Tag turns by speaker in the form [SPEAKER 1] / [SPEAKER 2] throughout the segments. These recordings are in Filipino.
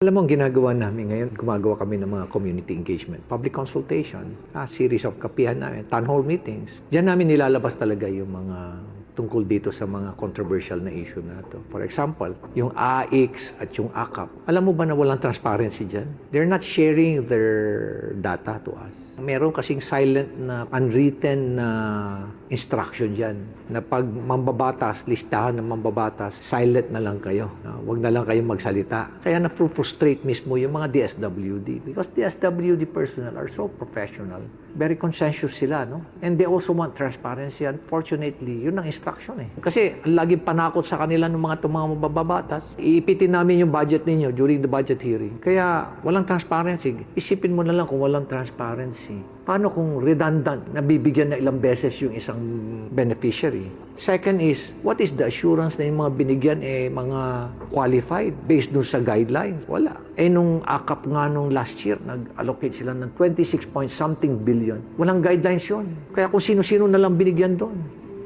[SPEAKER 1] Alam mo, ang ginagawa namin ngayon, gumagawa kami ng mga community engagement, public consultation, series of kapihan namin, town hall meetings. Diyan namin nilalabas talaga yung mga tungkol dito sa mga controversial na issue na to. For example, yung AIX at yung AKAP. Alam mo ba na walang transparency dyan? They're not sharing their data to us. Meron kasing silent na unwritten na instruction dyan na pag mambabatas, listahan ng mambabatas, silent na lang kayo. Huwag na lang kayong magsalita. Kaya na-frustrate mismo yung mga DSWD because DSWD personnel are so professional. Very conscientious sila, no? And they also want transparency. Unfortunately, yun ang instruction eh. Kasi laging panakot sa kanila ng mga mambabatas. Iipitin namin yung budget ninyo during the budget hearing. Kaya walang transparency. Isipin mo na lang kung walang transparency. Paano kung redundant, nabibigyan na ilang beses yung isang beneficiary? Second is, what is the assurance na yung mga binigyan mga qualified based dun sa guidelines? Wala. Nung AKAP nga nung last year, nag-allocate sila ng 26 point something billion. Walang guidelines yun. Kaya kung sino-sino na lang binigyan doon.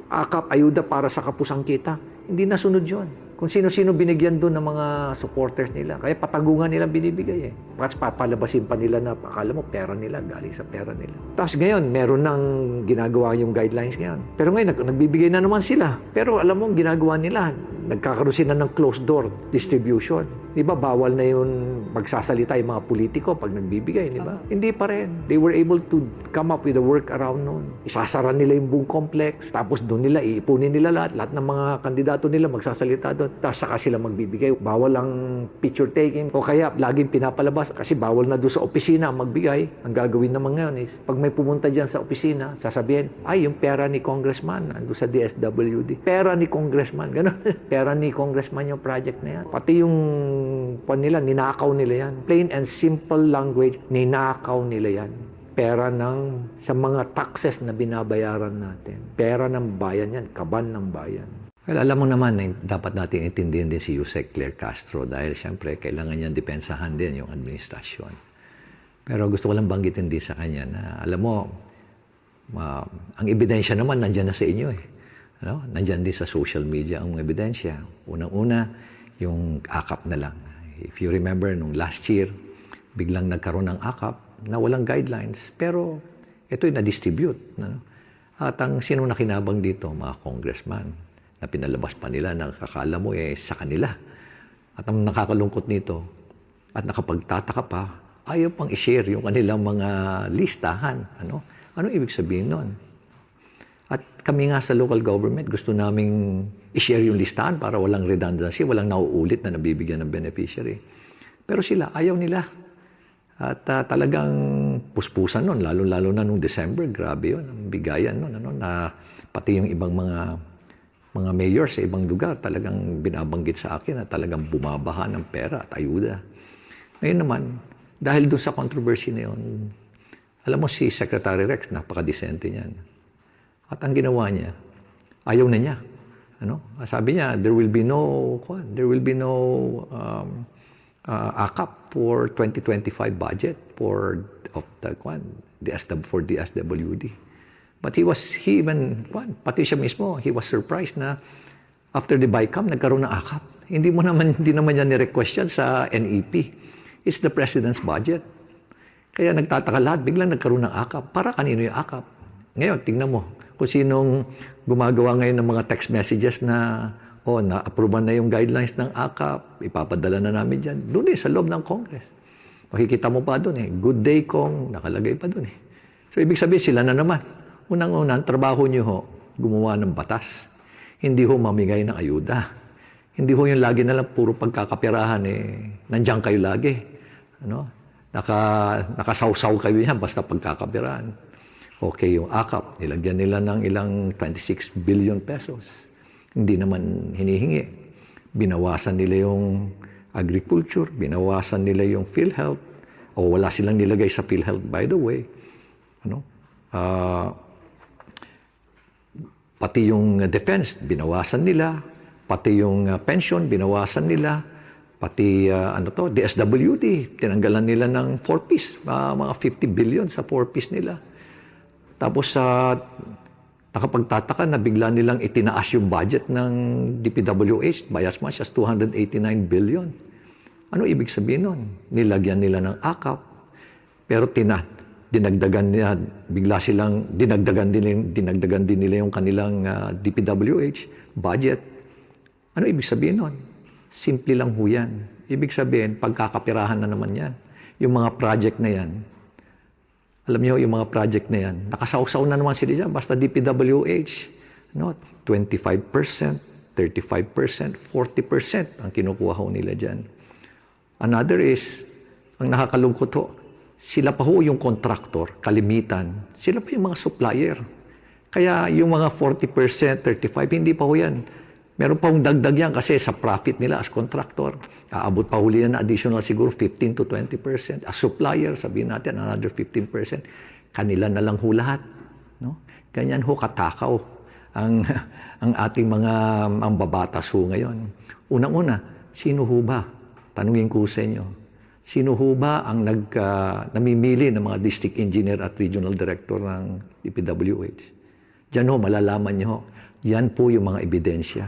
[SPEAKER 1] AKAP, ayuda para sa kapusang kita. Hindi nasunod yun. Kung sino-sino binigyan doon ng mga supporters nila. Kaya patagungan nila binibigay eh. At papalabasin pa nila na akala mo pera nila, galing sa pera nila. Tapos ngayon, meron nang ginagawa yung guidelines ngayon. Pero ngayon, nagbibigay na naman sila. Pero alam mo, ginagawa nila, nagkakaroon sila ng closed door distribution. Di ba, bawal na yun magsasalita yung mga politiko pag nagbibigay, di ba? Hindi pa rin. They were able to come up with a workaround noon. Isasara nila yung buong complex, tapos doon nila, iipunin nila lahat ng mga kandidato nila magsasalita doon, tapos saka sila magbibigay. Bawal ang picture taking, o kaya laging pinapalabas, kasi bawal na doon sa opisina magbigay. Ang gagawin naman ngayon is, pag may pumunta dyan sa opisina, sasabihin, ay, yung pera ni congressman, ando sa DSWD. Pera ni congressman, gano'n. Pera ni congressman yung project na yan. Pati yung nila, ninakaw nila yan. Plain and simple language, ninakaw nila yan. Pera sa mga taxes na binabayaran natin. Pera ng bayan yan, kaban ng bayan. Well, alam mo naman na dapat natin intindihin din si Yusek Claire Castro dahil siyempre kailangan niyang depensahan din yung administrasyon. Pero gusto ko lang banggitin din sa kanya na alam mo, ang ebidensya naman nandyan na sa inyo eh. Ano? Nandyan din sa social media ang ebidensya. Unang-una, yung AKAP na lang. If you remember, nung last year, biglang nagkaroon ng AKAP na walang guidelines. Pero ito'y na-distribute. No? At ang sino nakinabang dito? Mga congressman na pinalabas pa nila na kakala mo sa kanila. At ang nakakalungkot nito at nakapagtataka pa, ayaw pang i-share yung kanilang mga listahan. Ano ibig sabihin nun? At kami nga sa local government, gusto naming i-share yung listahan para walang redundancy, walang nauulit na nabibigyan ng beneficiary. Pero sila, ayaw nila. At talagang puspusan nun, lalo-lalo na nung December, grabe yun, ang bigayan nun, na pati yung ibang mga mayor sa ibang lugar talagang binabanggit sa akin na talagang bumabaha ng pera at ayuda. Ngayon naman, dahil doon sa controversy na yun, alam mo si Secretary Rex, napaka-decente niyan. At ang ginawa niya, ayaw na niya. Sabi niya, there will be no AKAP for 2025 budget for DSWD. But pati siya mismo, he was surprised na after the BICAM, nagkaroon ng AKAP. Hindi naman niya ni-request yan sa NEP. It's the President's budget. Kaya nagtataka lahat, biglang nagkaroon ng AKAP. Para kanino yung AKAP? Ngayon, tingnan mo, kung sinong gumagawa ngayon ng mga text messages na na-approvean na yung guidelines ng AKAP, ipapadala na namin dyan. Doon sa loob ng Congress. Makikita mo pa doon Good day, Kong, nakalagay pa doon So, ibig sabihin, sila na naman. Unang-unang, trabaho nyo gumawa ng batas. Hindi mamigay ng ayuda. Hindi yung lagi na lang puro pagkakapirahan nandiyan kayo lagi. Nakasawsaw kayo yan basta pagkakapirahan. Okay, yung AKAP, nilagyan nila ng ilang 26 billion pesos. Hindi naman hinihingi. Binawasan nila yung agriculture, binawasan nila yung PhilHealth, o wala silang nilagay sa PhilHealth, by the way. Pati yung defense, binawasan nila. Pati yung pension, binawasan nila. Pati DSWD, tinanggalan nila ng 4-piece, mga 50 billion sa 4-piece nila. Tapos nakapagtataka na bigla nilang itinaas yung budget ng DPWH by as much as 289 billion. Ano ibig sabihin nun? Nilagyan nila ng akap, pero dinagdagan nila, bigla silang dinagdagan din nila yung kanilang DPWH budget. Ano ibig sabihin nun? Simple lang ho yan. Ibig sabihin, pagkakapirahan na naman yan. Yung mga project na yan, alam niyo, yung mga project na yan, nakasawsaw na naman sila dyan, basta DPWH, no? 25%, 35%, 40% ang kinukuha ho nila dyan. Another is, ang nakakalungkot ho, sila pa ho yung contractor, kalimitan, sila pa yung mga supplier. Kaya yung mga 40%, 35%, hindi pa ho yan. Meron pa hong dagdag yan kasi sa profit nila as contractor. Aabot pa huli yan na additional siguro 15 to 20%. As supplier, sabihin natin another 15%. Kanila na lang ho lahat. No? Ganyan ho katakaw ang ating mga mambabatas ho ngayon. Unang-una, sino ho ba? Tanungin ko sa inyo. Sino ho ba ang namimili ng mga district engineer at regional director ng DPWH? Diyan ho, malalaman nyo. Yan po yung mga ebidensya.